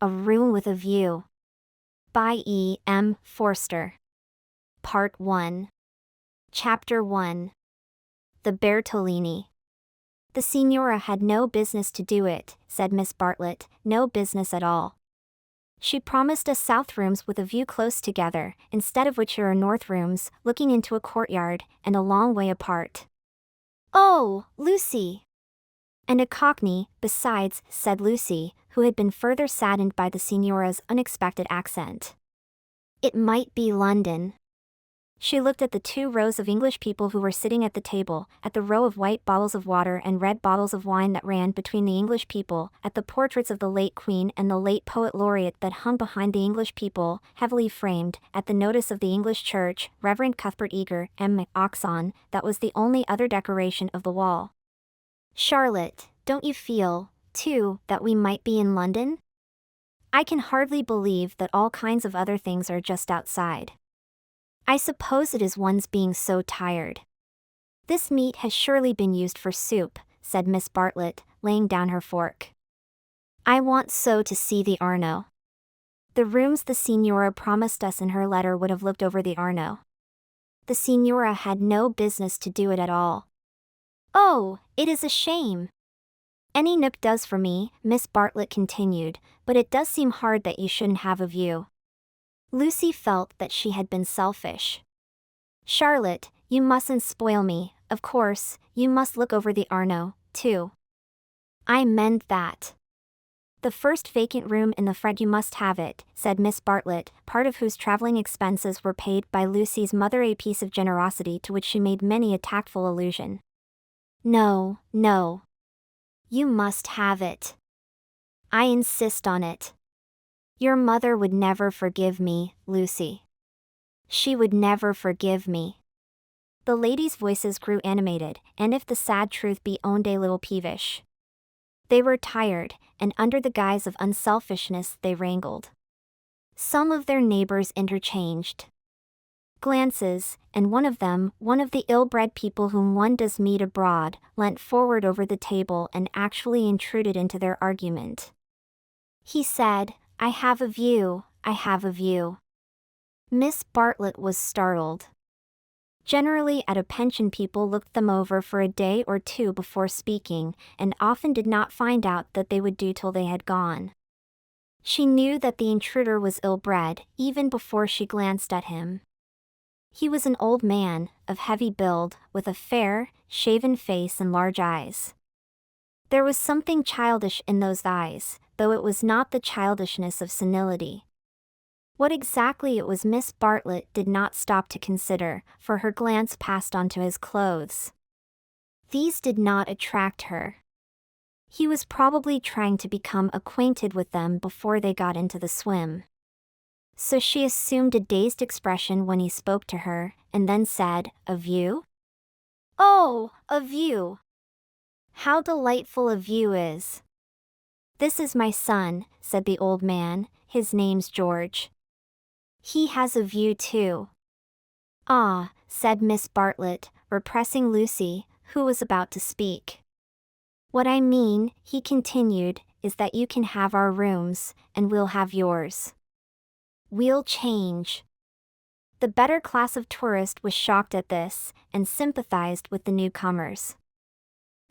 A Room with a View by E. M. Forster. Part 1. Chapter 1. The Bertolini. The Signora had no business to do it, said Miss Bartlett, no business at all. She promised us south rooms with a view close together, instead of which there are north rooms, looking into a courtyard, and a long way apart. Oh, Lucy! And a cockney, besides, said Lucy, who had been further saddened by the Signora's unexpected accent. It might be London. She looked at the 2 rows of English people who were sitting at the table, at the row of white bottles of water and red bottles of wine that ran between the English people, at the portraits of the late Queen and the late Poet Laureate that hung behind the English people, heavily framed, at the notice of the English Church, Reverend Cuthbert Eager, M. Oxon, that was the only other decoration of the wall. Charlotte, don't you feel, too, that we might be in London? I can hardly believe that all kinds of other things are just outside. I suppose it is one's being so tired. This meat has surely been used for soup, said Miss Bartlett, laying down her fork. I want so to see the Arno. The rooms the Signora promised us in her letter would have looked over the Arno. The Signora had no business to do it at all. Oh, it is a shame. Any nook does for me, Miss Bartlett continued, but it does seem hard that you shouldn't have a view. Lucy felt that she had been selfish. Charlotte, you mustn't spoil me, of course, you must look over the Arno, too. I meant that. The first vacant room in the front you must have it, said Miss Bartlett, part of whose traveling expenses were paid by Lucy's mother, a piece of generosity to which she made many a tactful allusion. No, no. You must have it. I insist on it. Your mother would never forgive me, Lucy. She would never forgive me. The ladies' voices grew animated, and if the sad truth be owned, a little peevish. They were tired, and under the guise of unselfishness they wrangled. Some of their neighbors interchanged glances, and one of them, one of the ill-bred people whom one does meet abroad, leant forward over the table and actually intruded into their argument. He said, I have a view, I have a view. Miss Bartlett was startled. Generally at a pension people looked them over for a day or 2 before speaking, and often did not find out that they would do till they had gone. She knew that the intruder was ill-bred, even before she glanced at him. He was an old man, of heavy build, with a fair, shaven face and large eyes. There was something childish in those eyes, though it was not the childishness of senility. What exactly it was Miss Bartlett did not stop to consider, for her glance passed on to his clothes. These did not attract her. He was probably trying to become acquainted with them before they got into the swim. So she assumed a dazed expression when he spoke to her, and then said, A view? Oh, a view! How delightful a view is! This is my son, said the old man, his name's George. He has a view too. Ah, said Miss Bartlett, repressing Lucy, who was about to speak. What I mean, he continued, is that you can have our rooms, and we'll have yours. We'll change. The better class of tourist was shocked at this, and sympathized with the newcomers.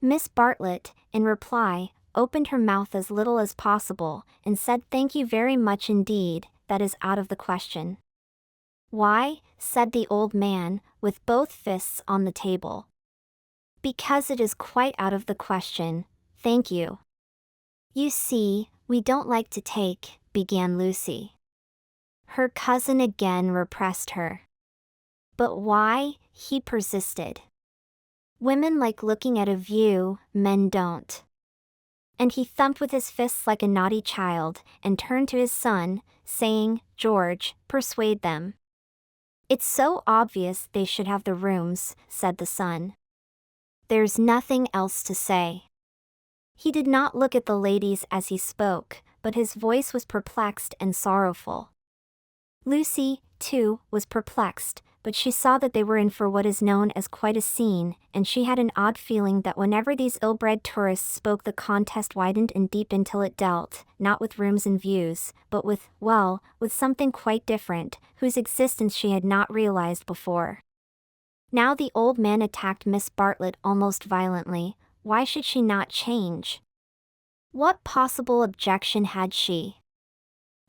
Miss Bartlett, in reply, opened her mouth as little as possible, and said thank you very much indeed, that is out of the question. Why, said the old man, with both fists on the table. Because it is quite out of the question, thank you. You see, we don't like to take, began Lucy. Her cousin again repressed her. But why, he persisted. Women like looking at a view, men don't. And he thumped with his fists like a naughty child, and turned to his son, saying, George, persuade them. It's so obvious they should have the rooms, said the son. There's nothing else to say. He did not look at the ladies as he spoke, but his voice was perplexed and sorrowful. Lucy, too, was perplexed, but she saw that they were in for what is known as quite a scene, and she had an odd feeling that whenever these ill-bred tourists spoke the contest widened and deepened till it dealt, not with rooms and views, but with, well, with something quite different, whose existence she had not realized before. Now the old man attacked Miss Bartlett almost violently. Why should she not change? What possible objection had she?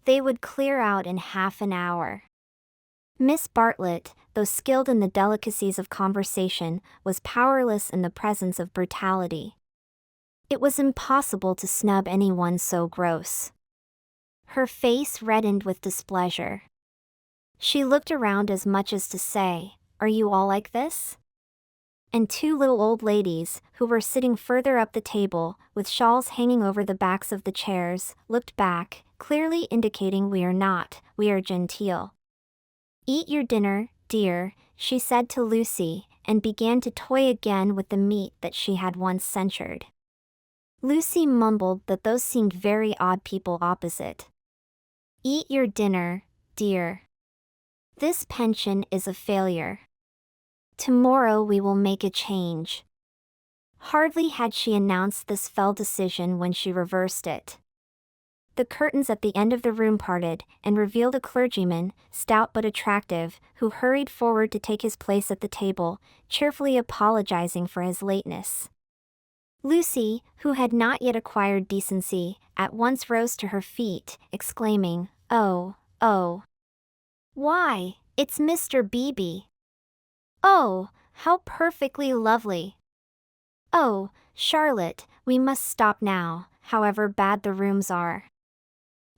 They would clear out in half an hour. Miss Bartlett, though skilled in the delicacies of conversation, was powerless in the presence of brutality. It was impossible to snub anyone so gross. Her face reddened with displeasure. She looked around as much as to say, "Are you all like this?" And two little old ladies, who were sitting further up the table, with shawls hanging over the backs of the chairs, looked back, clearly indicating we are not, we are genteel. "Eat your dinner, dear," she said to Lucy, and began to toy again with the meat that she had once censured. Lucy mumbled that those seemed very odd people opposite. "Eat your dinner, dear. This pension is a failure. Tomorrow we will make a change." Hardly had she announced this fell decision when she reversed it. The curtains at the end of the room parted, and revealed a clergyman, stout but attractive, who hurried forward to take his place at the table, cheerfully apologizing for his lateness. Lucy, who had not yet acquired decency, at once rose to her feet, exclaiming, "Oh, oh! Why, it's Mr. Beebe! Oh, how perfectly lovely! Oh, Charlotte, we must stop now, however bad the rooms are."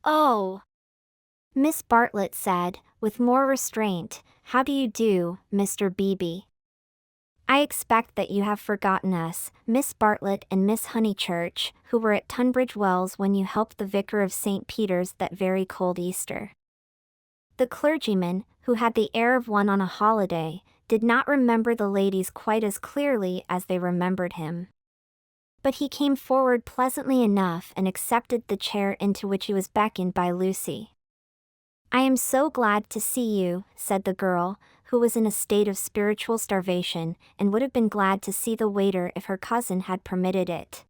"Oh," Miss Bartlett said, with more restraint, "how do you do, Mr. Beebe? I expect that you have forgotten us, Miss Bartlett and Miss Honeychurch, who were at Tunbridge Wells when you helped the vicar of St. Peter's that very cold Easter." The clergyman, who had the air of one on a holiday, did not remember the ladies quite as clearly as they remembered him. But he came forward pleasantly enough and accepted the chair into which he was beckoned by Lucy. "I am so glad to see you," said the girl, who was in a state of spiritual starvation, and would have been glad to see the waiter if her cousin had permitted it.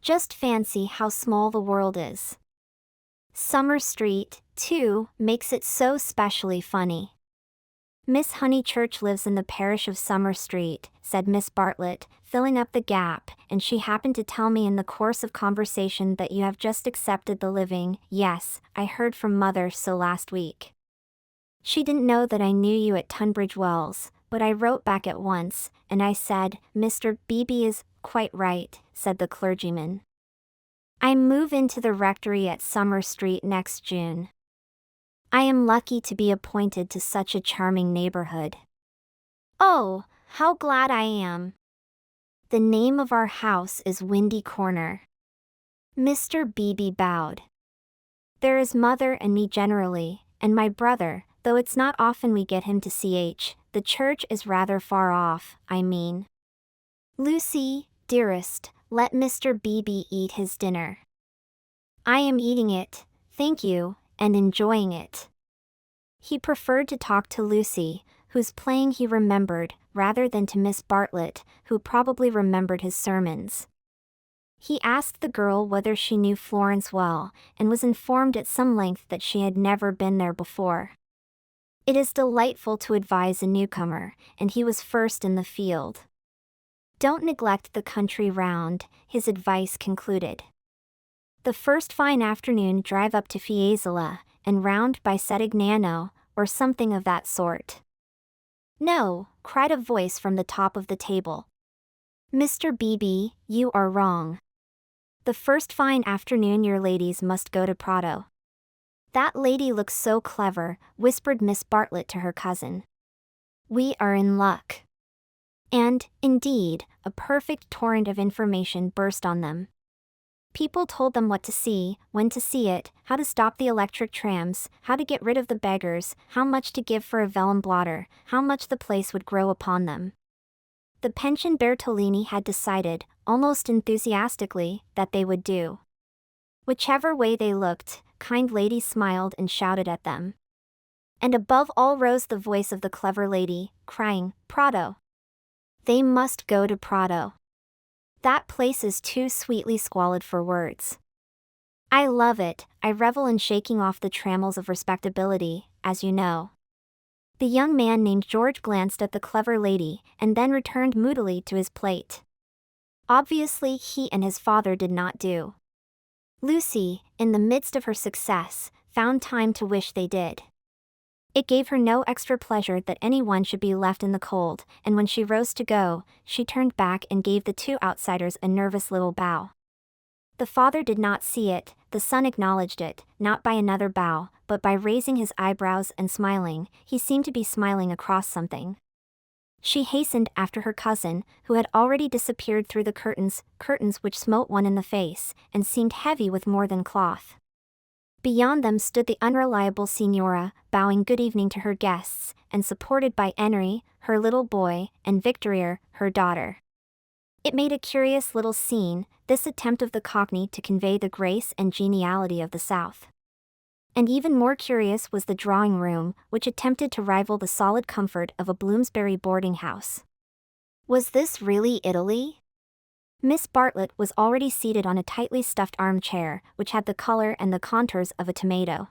"Just fancy how small the world is. Summer Street, too, makes it so specially funny." "Miss Honeychurch lives in the parish of Summer Street," said Miss Bartlett, filling up the gap, "and she happened to tell me in the course of conversation that you have just accepted the living." "Yes, I heard from Mother so last week. She didn't know that I knew you at Tunbridge Wells, but I wrote back at once, and I said, 'Mr. Beebe is quite right,'" said the clergyman. "I move into the rectory at Summer Street next June. I am lucky to be appointed to such a charming neighborhood. Oh, how glad I am. The name of our house is Windy Corner." Mr. Beebe bowed. "There is Mother and me generally, and my brother, though it's not often we get him to ch. The church is rather far off, I mean. Lucy, dearest, let Mr. Beebe eat his dinner." "I am eating it, thank you, and enjoying it." He preferred to talk to Lucy, whose playing he remembered, rather than to Miss Bartlett, who probably remembered his sermons. He asked the girl whether she knew Florence well, and was informed at some length that she had never been there before. It is delightful to advise a newcomer, and he was first in the field. "Don't neglect the country round," his advice concluded. "The first fine afternoon drive up to Fiesole, and round by Settignano, or something of that sort." "No," cried a voice from the top of the table. "Mr. Beebe, you are wrong. The first fine afternoon your ladies must go to Prato." "That lady looks so clever," whispered Miss Bartlett to her cousin. "We are in luck." And, indeed, a perfect torrent of information burst on them. People told them what to see, when to see it, how to stop the electric trams, how to get rid of the beggars, how much to give for a vellum blotter, how much the place would grow upon them. The pension Bertolini had decided, almost enthusiastically, that they would do. Whichever way they looked, kind ladies smiled and shouted at them. And above all rose the voice of the clever lady, crying, "Prado! They must go to Prado. That place is too sweetly squalid for words. I love it, I revel in shaking off the trammels of respectability, as you know." The young man named George glanced at the clever lady and then returned moodily to his plate. Obviously, he and his father did not do. Lucy, in the midst of her success, found time to wish they did. It gave her no extra pleasure that anyone should be left in the cold, and when she rose to go, she turned back and gave the two outsiders a nervous little bow. The father did not see it, the son acknowledged it, not by another bow, but by raising his eyebrows and smiling. He seemed to be smiling across something. She hastened after her cousin, who had already disappeared through the curtains which smote one in the face, and seemed heavy with more than cloth. Beyond them stood the unreliable Signora, bowing good evening to her guests, and supported by Henry, her little boy, and Victoire, her daughter. It made a curious little scene, this attempt of the Cockney to convey the grace and geniality of the South. And even more curious was the drawing room, which attempted to rival the solid comfort of a Bloomsbury boarding house. Was this really Italy? Miss Bartlett was already seated on a tightly stuffed armchair, which had the color and the contours of a tomato.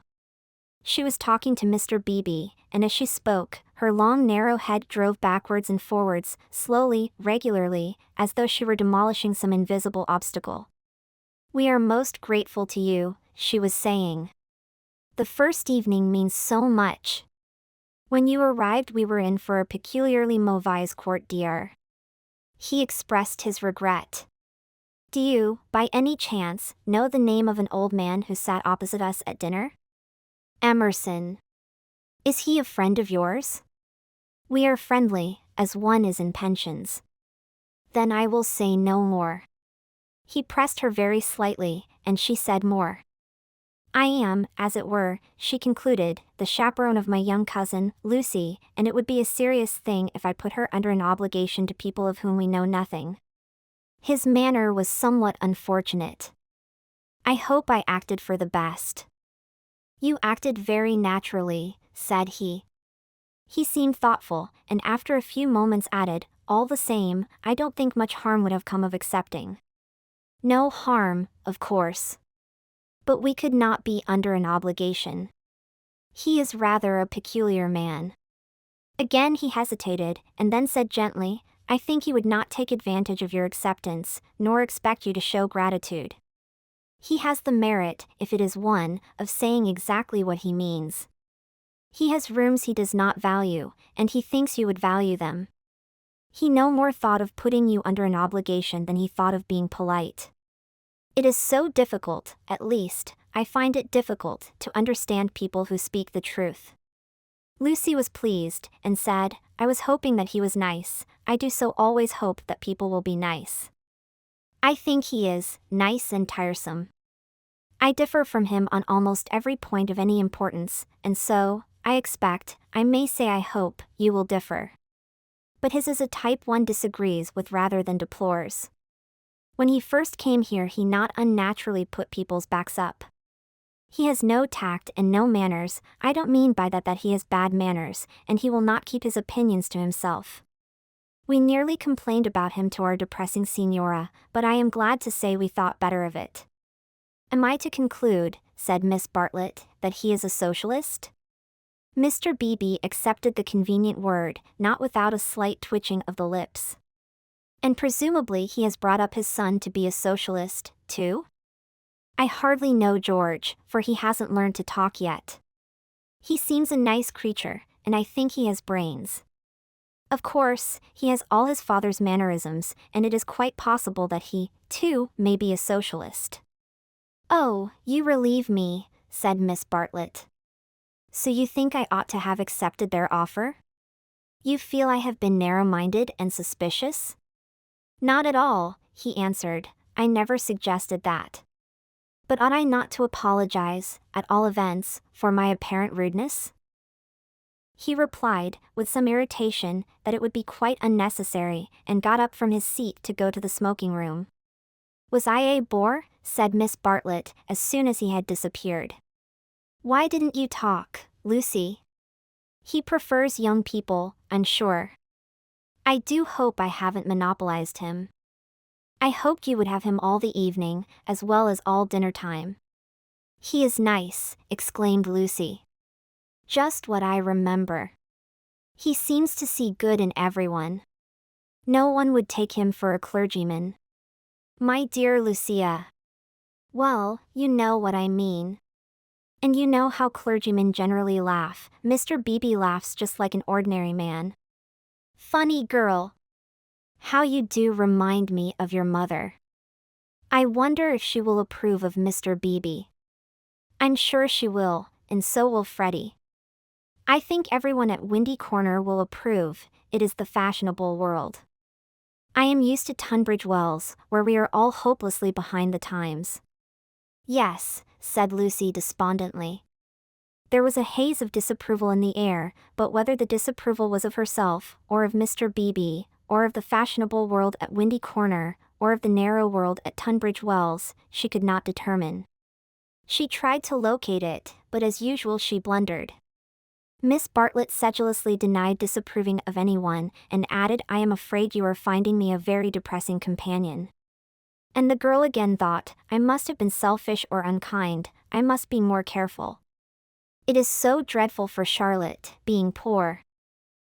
She was talking to Mr. Beebe, and as she spoke, her long narrow head drove backwards and forwards, slowly, regularly, as though she were demolishing some invisible obstacle. "We are most grateful to you," she was saying. "The first evening means so much. When you arrived we were in for a peculiarly mauvaise quart d'heure." He expressed his regret. "Do you, by any chance, know the name of an old man who sat opposite us at dinner?" "Emerson." "Is he a friend of yours?" "We are friendly, as one is in pensions." "Then I will say no more." He pressed her very slightly, and she said more. "I am, as it were," she concluded, "the chaperone of my young cousin, Lucy, and it would be a serious thing if I put her under an obligation to people of whom we know nothing." His manner was somewhat unfortunate. "I hope I acted for the best." "You acted very naturally," said he. He seemed thoughtful, and after a few moments added, "All the same, I don't think much harm would have come of accepting." "No harm, of course. But we could not be under an obligation. He is rather a peculiar man." Again he hesitated, and then said gently, "I think he would not take advantage of your acceptance, nor expect you to show gratitude. He has the merit, if it is one, of saying exactly what he means. He has rooms he does not value, and he thinks you would value them. He no more thought of putting you under an obligation than he thought of being polite. It is so difficult, at least, I find it difficult, to understand people who speak the truth." Lucy was pleased, and said, "I was hoping that he was nice. I do so always hope that people will be nice." "I think he is, nice and tiresome. I differ from him on almost every point of any importance, and so, I expect, I may say I hope, you will differ. But his is a type one disagrees with rather than deplores. When he first came here he not unnaturally put people's backs up. He has no tact and no manners. I don't mean by that he has bad manners, and he will not keep his opinions to himself. We nearly complained about him to our depressing Signora, but I am glad to say we thought better of it." "Am I to conclude," said Miss Bartlett, "that he is a socialist?" Mr. Beebe accepted the convenient word, not without a slight twitching of the lips. "And presumably he has brought up his son to be a socialist, too?" "I hardly know George, for he hasn't learned to talk yet. He seems a nice creature, and I think he has brains. Of course, he has all his father's mannerisms, and it is quite possible that he, too, may be a socialist." "Oh, you relieve me," said Miss Bartlett. "So you think I ought to have accepted their offer? You feel I have been narrow-minded and suspicious?" "Not at all," he answered, "I never suggested that. But ought I not to apologize, at all events, for my apparent rudeness?" He replied, with some irritation, that it would be quite unnecessary, and got up from his seat to go to the smoking room. "Was I a bore?" said Miss Bartlett, as soon as he had disappeared. "Why didn't you talk, Lucy?" He prefers young people, I'm sure. I do hope I haven't monopolized him. I hoped you would have him all the evening, as well as all dinner time. He is nice, exclaimed Lucy. Just what I remember. He seems to see good in everyone. No one would take him for a clergyman. My dear Lucia. Well, you know what I mean. And you know how clergymen generally laugh. Mr. Beebe laughs just like an ordinary man. Funny girl. How you do remind me of your mother. I wonder if she will approve of Mr. Beebe. I'm sure she will, and so will Freddie. I think everyone at Windy Corner will approve. It is the fashionable world. I am used to Tunbridge Wells, where we are all hopelessly behind the times. Yes, said Lucy despondently. There was a haze of disapproval in the air, but whether the disapproval was of herself, or of Mr. Beebe, or of the fashionable world at Windy Corner, or of the narrow world at Tunbridge Wells, she could not determine. She tried to locate it, but as usual she blundered. Miss Bartlett sedulously denied disapproving of anyone, and added, I am afraid you are finding me a very depressing companion. And the girl again thought, I must have been selfish or unkind, I must be more careful. It is so dreadful for Charlotte, being poor.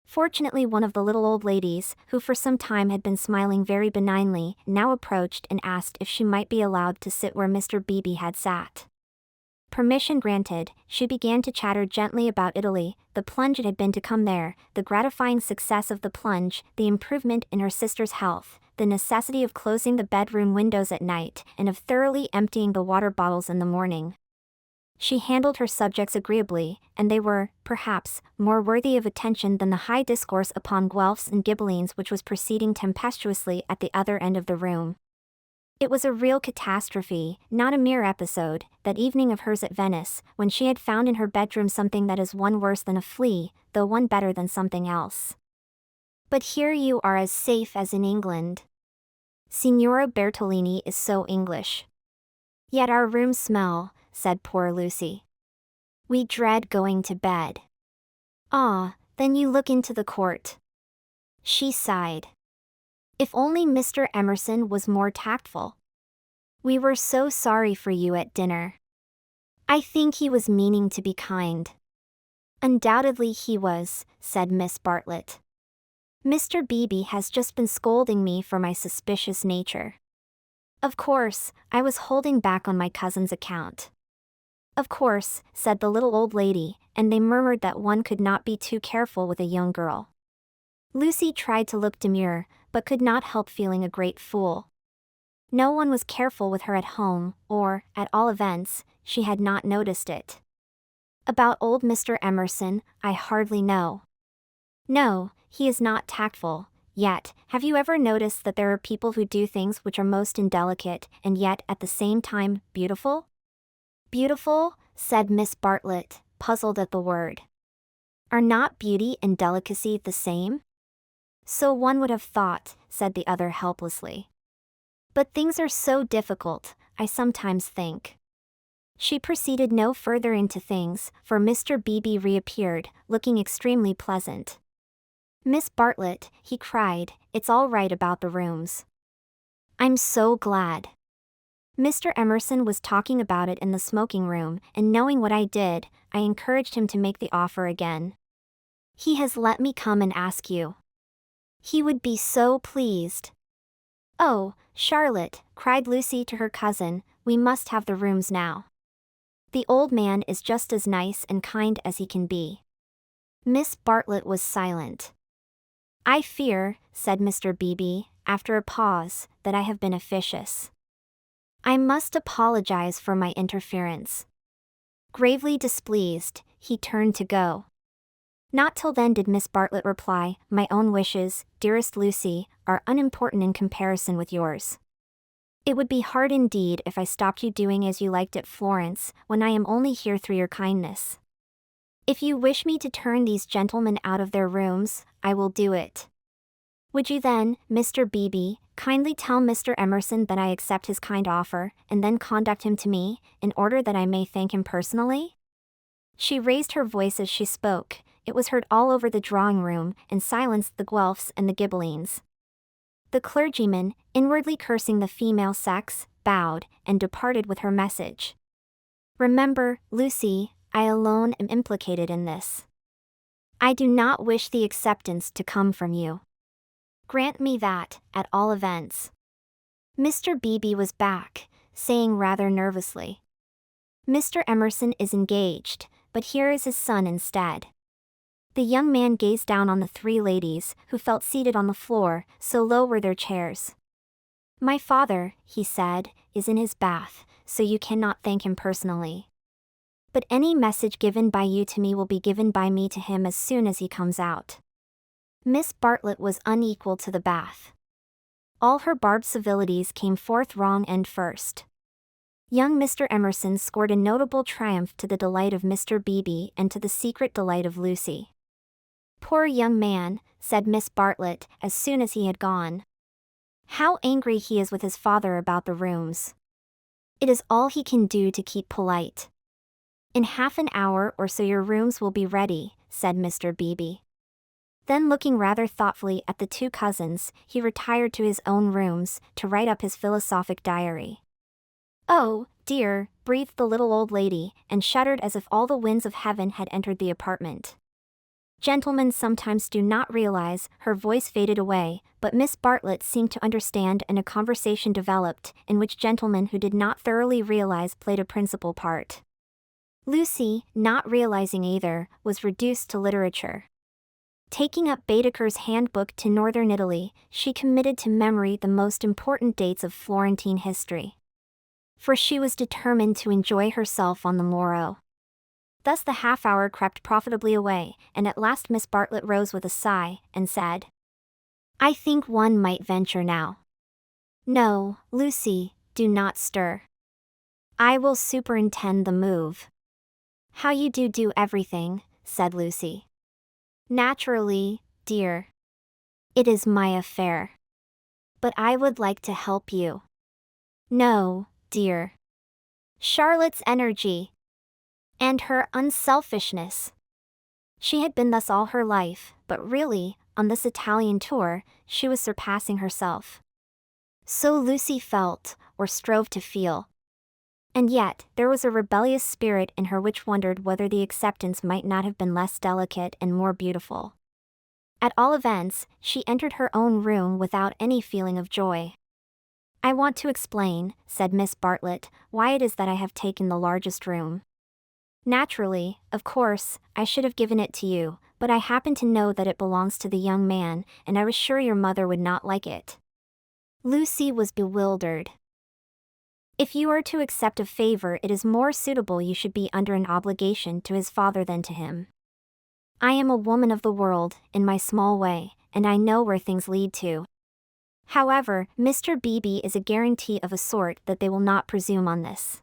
Fortunately, one of the little old ladies, who for some time had been smiling very benignly, now approached and asked if she might be allowed to sit where Mr. Beebe had sat. Permission granted, she began to chatter gently about Italy, the plunge it had been to come there, the gratifying success of the plunge, the improvement in her sister's health, the necessity of closing the bedroom windows at night, and of thoroughly emptying the water bottles in the morning. She handled her subjects agreeably, and they were, perhaps, more worthy of attention than the high discourse upon Guelphs and Ghibellines which was proceeding tempestuously at the other end of the room. It was a real catastrophe, not a mere episode, that evening of hers at Venice, when she had found in her bedroom something that is one worse than a flea, though one better than something else. But here you are as safe as in England. Signora Bertolini is so English. Yet our rooms smell, said poor Lucy. We dread going to bed. Ah, then you look into the court. She sighed. If only Mr. Emerson was more tactful. We were so sorry for you at dinner. I think he was meaning to be kind. Undoubtedly he was, said Miss Bartlett. Mr. Beebe has just been scolding me for my suspicious nature. Of course, I was holding back on my cousin's account. Of course, said the little old lady, and they murmured that one could not be too careful with a young girl. Lucy tried to look demure, but could not help feeling a great fool. No one was careful with her at home, or, at all events, she had not noticed it. About old Mr. Emerson, I hardly know. No, he is not tactful, yet, have you ever noticed that there are people who do things which are most indelicate, and yet, at the same time, beautiful? Beautiful, said Miss Bartlett, puzzled at the word. Are not beauty and delicacy the same? So one would have thought, said the other helplessly. But things are so difficult, I sometimes think. She proceeded no further into things, for Mr. Beebe reappeared, looking extremely pleasant. Miss Bartlett, he cried, it's all right about the rooms. I'm so glad. Mr. Emerson was talking about it in the smoking room, and knowing what I did, I encouraged him to make the offer again. He has let me come and ask you. He would be so pleased. Oh, Charlotte, cried Lucy to her cousin, we must have the rooms now. The old man is just as nice and kind as he can be. Miss Bartlett was silent. I fear, said Mr. Beebe, after a pause, that I have been officious. I must apologize for my interference. Gravely displeased, he turned to go. Not till then did Miss Bartlett reply, my own wishes, dearest Lucy, are unimportant in comparison with yours. It would be hard indeed if I stopped you doing as you liked at Florence, when I am only here through your kindness. If you wish me to turn these gentlemen out of their rooms, I will do it. Would you then, Mr. Beebe, kindly tell Mr. Emerson that I accept his kind offer, and then conduct him to me, in order that I may thank him personally? She raised her voice as she spoke, it was heard all over the drawing room and silenced the Guelphs and the Ghibellines. The clergyman, inwardly cursing the female sex, bowed and departed with her message. Remember, Lucy, I alone am implicated in this. I do not wish the acceptance to come from you. Grant me that, at all events. Mr. Beebe was back, saying rather nervously. Mr. Emerson is engaged, but here is his son instead. The young man gazed down on the three ladies, who felt seated on the floor, so low were their chairs. My father, he said, is in his bath, so you cannot thank him personally. But any message given by you to me will be given by me to him as soon as he comes out. Miss Bartlett was unequal to the bath. All her barbed civilities came forth wrong end first. Young Mr. Emerson scored a notable triumph to the delight of Mr. Beebe and to the secret delight of Lucy. Poor young man, said Miss Bartlett, as soon as he had gone. How angry he is with his father about the rooms. It is all he can do to keep polite. In half an hour or so your rooms will be ready, said Mr. Beebe. Then looking rather thoughtfully at the two cousins, he retired to his own rooms, to write up his philosophic diary. Oh, dear, breathed the little old lady, and shuddered as if all the winds of heaven had entered the apartment. Gentlemen sometimes do not realize, her voice faded away, but Miss Bartlett seemed to understand, and a conversation developed, in which gentlemen who did not thoroughly realize played a principal part. Lucy, not realizing either, was reduced to literature. Taking up Baedeker's Handbook to Northern Italy, she committed to memory the most important dates of Florentine history. For she was determined to enjoy herself on the morrow. Thus the half-hour crept profitably away, and at last Miss Bartlett rose with a sigh, and said, I think one might venture now. No, Lucy, do not stir. I will superintend the move. How you do everything, said Lucy. Naturally, dear. It is my affair. But I would like to help you. No, dear. Charlotte's energy. And her unselfishness. She had been thus all her life, but really, on this Italian tour, she was surpassing herself. So Lucy felt, or strove to feel. And yet, there was a rebellious spirit in her which wondered whether the acceptance might not have been less delicate and more beautiful. At all events, she entered her own room without any feeling of joy. I want to explain, said Miss Bartlett, why it is that I have taken the largest room. Naturally, of course, I should have given it to you, but I happen to know that it belongs to the young man, and I was sure your mother would not like it. Lucy was bewildered. If you are to accept a favor, it is more suitable you should be under an obligation to his father than to him. I am a woman of the world, in my small way, and I know where things lead to. However, Mr. Beebe is a guarantee of a sort that they will not presume on this.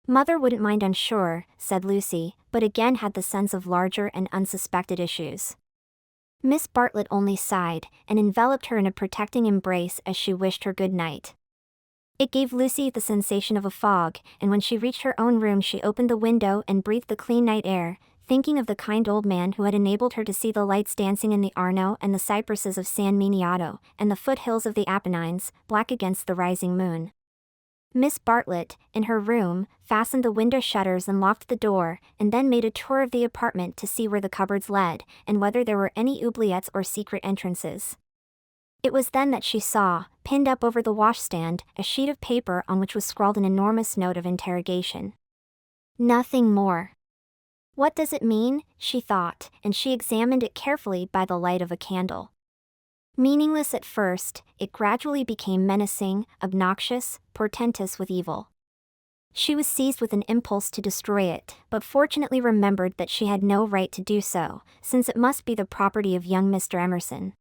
Mother wouldn't mind, I'm sure, said Lucy, but again had the sense of larger and unsuspected issues. Miss Bartlett only sighed, and enveloped her in a protecting embrace as she wished her good night. It gave Lucy the sensation of a fog, and when she reached her own room she opened the window and breathed the clean night air, thinking of the kind old man who had enabled her to see the lights dancing in the Arno and the cypresses of San Miniato, and the foothills of the Apennines, black against the rising moon. Miss Bartlett, in her room, fastened the window shutters and locked the door, and then made a tour of the apartment to see where the cupboards led, and whether there were any oubliettes or secret entrances. It was then that she saw, pinned up over the washstand, a sheet of paper on which was scrawled an enormous note of interrogation. Nothing more. What does it mean? She thought, and she examined it carefully by the light of a candle. Meaningless at first, it gradually became menacing, obnoxious, portentous with evil. She was seized with an impulse to destroy it, but fortunately remembered that she had no right to do so, since it must be the property of young Mr. Emerson.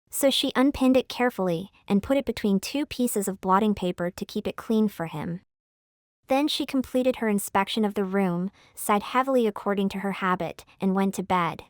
So she unpinned it carefully, and put it between two pieces of blotting paper to keep it clean for him. Then she completed her inspection of the room, sighed heavily according to her habit, and went to bed.